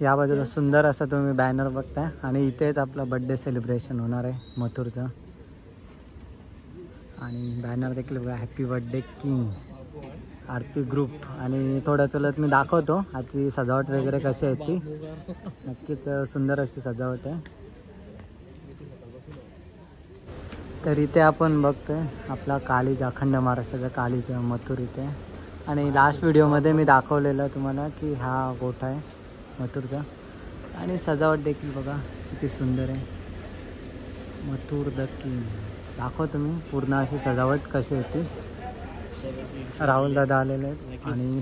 या बाजूला सुंदर असा तुम्ही बॅनर बघताय आणि इथेच आपला बर्थडे सेलिब्रेशन होणार आहे मथुरचं. आणि बॅनर देखील बघा, हॅपी बर्थडे किंग आरती ग्रुप. आणि थोड्या चलत मी दाखवतो आजची सजावट वगैरे कशी आहे ती. नक्कीच सुंदर अशी सजावट आहे. तर इथे आपण बघतोय आपला कालीज, अखंड महाराष्ट्राचा कालीज मथुर इथे. आणि लास्ट व्हिडिओमध्ये मी दाखवलेलं तुम्हाला की हा गोठा आहे मथुरचा. आणि सजावट देखील बघा किती सुंदर आहे. मथुर द किंग दाखवतो मी पूर्ण अशी सजावट कशी होती. राहुल दादा आलेले आहेत आणि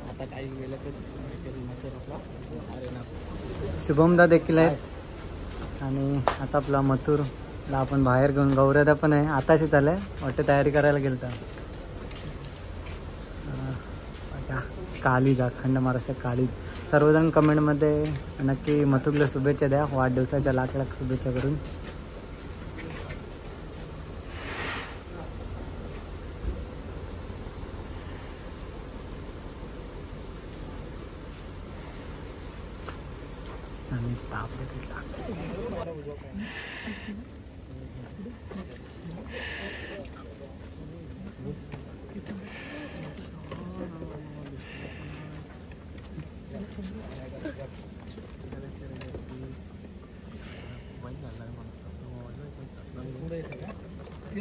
आता काही गेलं शुभमदा देखील आहेत. आणि आता आपला मथुरला आपण बाहेर घेऊन, गौरदा पण आहे आताशीच आलाय वाटतं तयारी करायला गेलं तर. कालीज, अखंड महाराष्ट्र कालीज. सर्वजण कमेंटमध्ये नक्की मथुरला शुभेच्छा द्या, वाढदिवसाच्या लाख लाख शुभेच्छा करून. आणि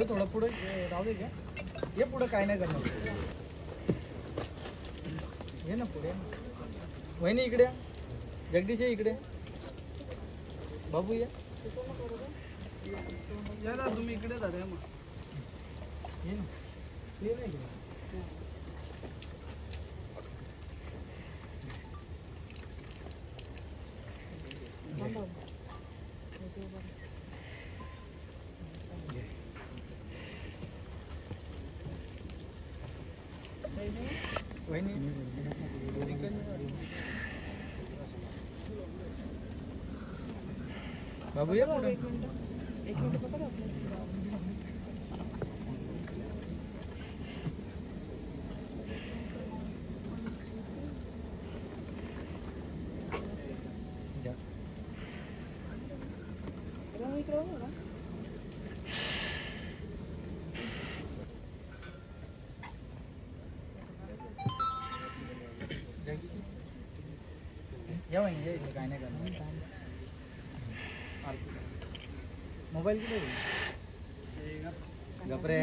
थोडं पुढे राहू दे. ये पुढे काय नाही करणार. ये ना पुढे. वहिनी इकडे, जगदीश इकडे, बाबू या ना तुम्ही इकडे झाले मग. ये ना, ये नाही बाबू या पुढे. एक मिनिट बघा या वहिनी या इथे काय नाही करणार. मोबाईल किती गपरे.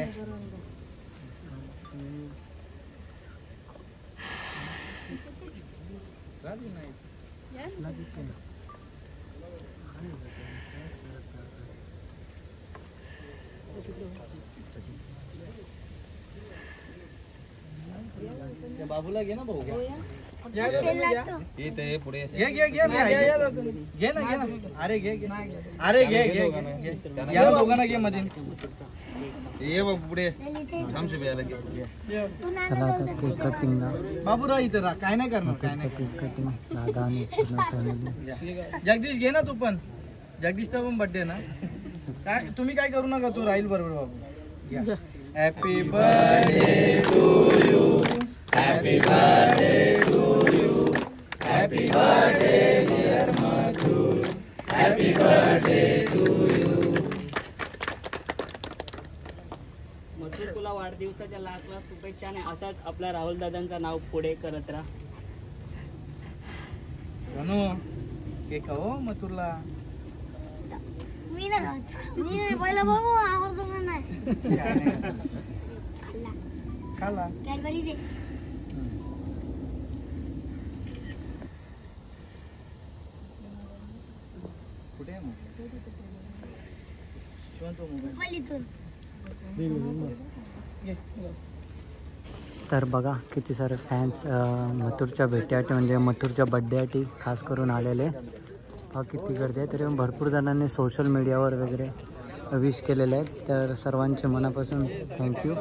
बाबूला घे ना भाऊ. इथे पुढे घे घे घे घे ना घे ना. अरे घे घे. अरे घे घे घे. या दोघांना घे मध्ये. ये बाबू पुढे. आमचे बेला घे. चला आता केक कटिंगला. बाबू राह इथे राह, काय नाही करणार. काय नाही केक कटिंग दादा आणि पूर्ण फॅमिली. जगदीश घे ना तू पण. जगदीशचा पण बर्थडे ना. काय तुम्ही काय करू नका, तू राहील बरोबर बाबू. Happy birthday to you. Happy birthday to you. Happy birthday dear Mathur. Happy birthday to you. Mathur तुला वाढदिवसाच्या लाख लाख शुभेच्छा. आणि असाच आपला राहुल दादांचं नाव पुढे करत राहा. गणू केक हो मथुरला. मी नाही पहिला बघू आवडतो का नाही. खाला कॅडबरी दे. कुठे आहे मोबाईल. तर बघा किती सारे फॅन्स मथुरच्या भेटीसाठी म्हणजे मथुरच्या बड्डेसाठी खास करून आलेले. बघा किती गर्दी आहे. तरी भरपूर जणांनी सोशल मीडियावर वगैरे विश केलेले आहेत. तर सर्वांचे मनापासून थँक्यू.